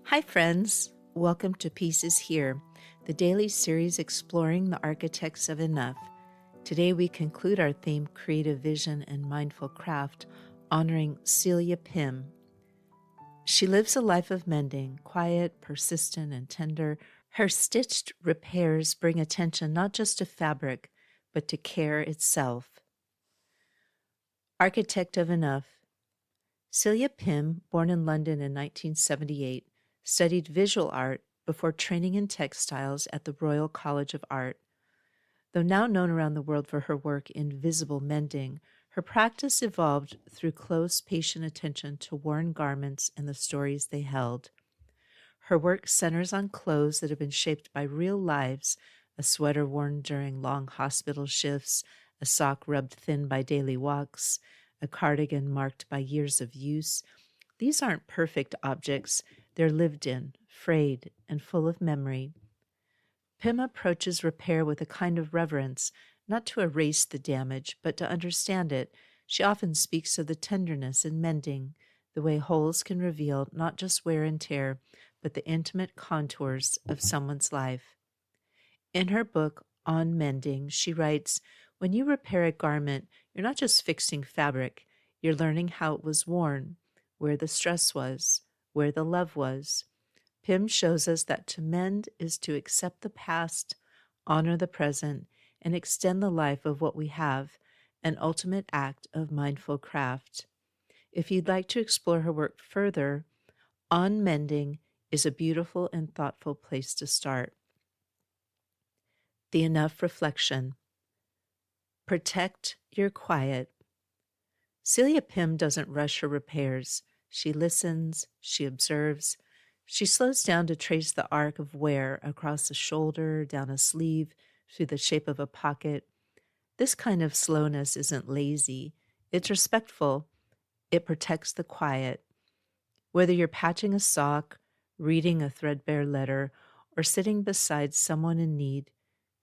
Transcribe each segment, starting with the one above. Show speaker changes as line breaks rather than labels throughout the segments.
Hi, friends. Welcome to Pieces Here, the daily series exploring the architects of enough. Today we conclude our theme, Creative Vision and Mindful Craft, honoring Celia Pym. She lives a life of mending, quiet, persistent, and tender. Her stitched repairs bring attention not just to fabric, but to care itself. Architect of enough. Celia Pym, born in London in 1978, studied visual art before training in textiles at the Royal College of Art. Though now known around the world for her work in visible mending, her practice evolved through close, patient attention to worn garments and the stories they held. Her work centers on clothes that have been shaped by real lives, a sweater worn during long hospital shifts, a sock rubbed thin by daily walks, a cardigan marked by years of use. These aren't perfect objects. They're lived in, frayed, and full of memory. Pym approaches repair with a kind of reverence, not to erase the damage, but to understand it. She often speaks of the tenderness in mending, the way holes can reveal not just wear and tear, but the intimate contours of someone's life. In her book, On Mending, she writes, "When you repair a garment, you're not just fixing fabric, you're learning how it was worn, where the stress was, where the love was." Pym shows us that to mend is to accept the past, honor the present, and extend the life of what we have, an ultimate act of mindful craft. If you'd like to explore her work further, On Mending is a beautiful and thoughtful place to start. The Enough Reflection. Protect your quiet. Celia Pym doesn't rush her repairs. She listens, she observes. She slows down to trace the arc of wear across a shoulder, down a sleeve, through the shape of a pocket. This kind of slowness isn't lazy. It's respectful. It protects the quiet. Whether you're patching a sock, reading a threadbare letter, or sitting beside someone in need,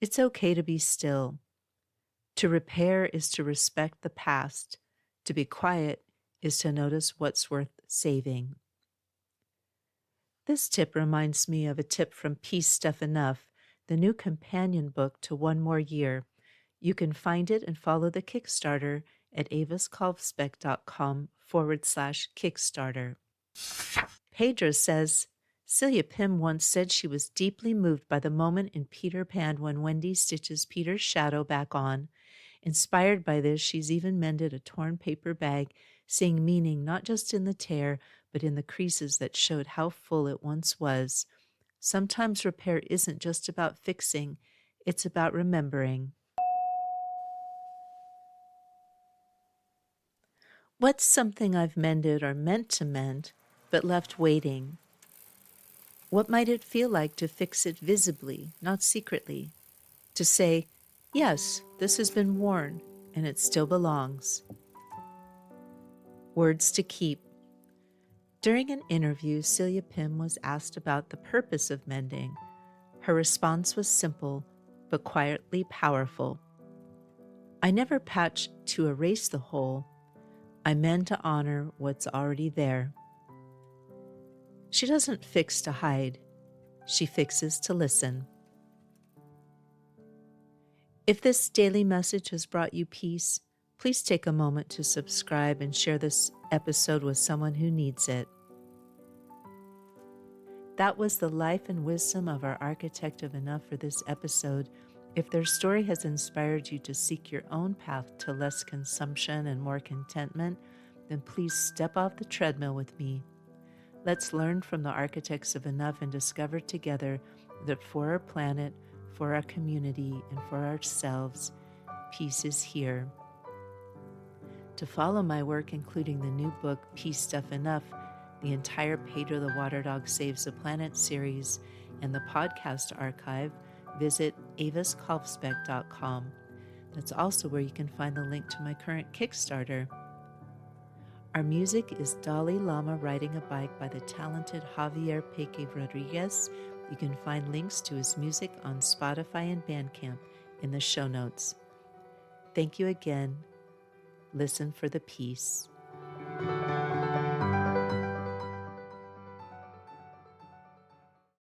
it's okay to be still. To repair is to respect the past. To be quiet is to notice what's worth saving. This tip reminds me of a tip from Peace Stuff Enough, the new companion book to One More Year. You can find it and follow the Kickstarter at aviskalvsbeck.com/Kickstarter. Pedro says, Celia Pym once said she was deeply moved by the moment in Peter Pan when Wendy stitches Peter's shadow back on. Inspired by this, she's even mended a torn paper bag, seeing meaning not just in the tear, but in the creases that showed how full it once was. Sometimes repair isn't just about fixing, it's about remembering. What's something I've mended or meant to mend, but left waiting? What might it feel like to fix it visibly, not secretly? To say, yes, this has been worn, and it still belongs. Words to keep. During an interview, Celia Pym was asked about the purpose of mending. Her response was simple, but quietly powerful. I never patch to erase the hole. I mend to honor what's already there. She doesn't fix to hide. She fixes to listen. If this daily message has brought you peace, please take a moment to subscribe and share this episode with someone who needs it. That was the life and wisdom of our architect of enough for this episode. If their story has inspired you to seek your own path to less consumption and more contentment, then please step off the treadmill with me. Let's learn from the architects of enough and discover together that for our planet, for our community, and for ourselves, peace is here. To follow my work, including the new book, Peace Stuff Enough, the entire Pedro the Water Dog Saves the Planet series, and the podcast archive, visit aviskalvsbeck.com. That's also where you can find the link to my current Kickstarter. Our music is Dalai Lama Riding a Bike by the talented Javier Peque Rodriguez. You can find links to his music on Spotify and Bandcamp in the show notes. Thank you again. Listen for the peace.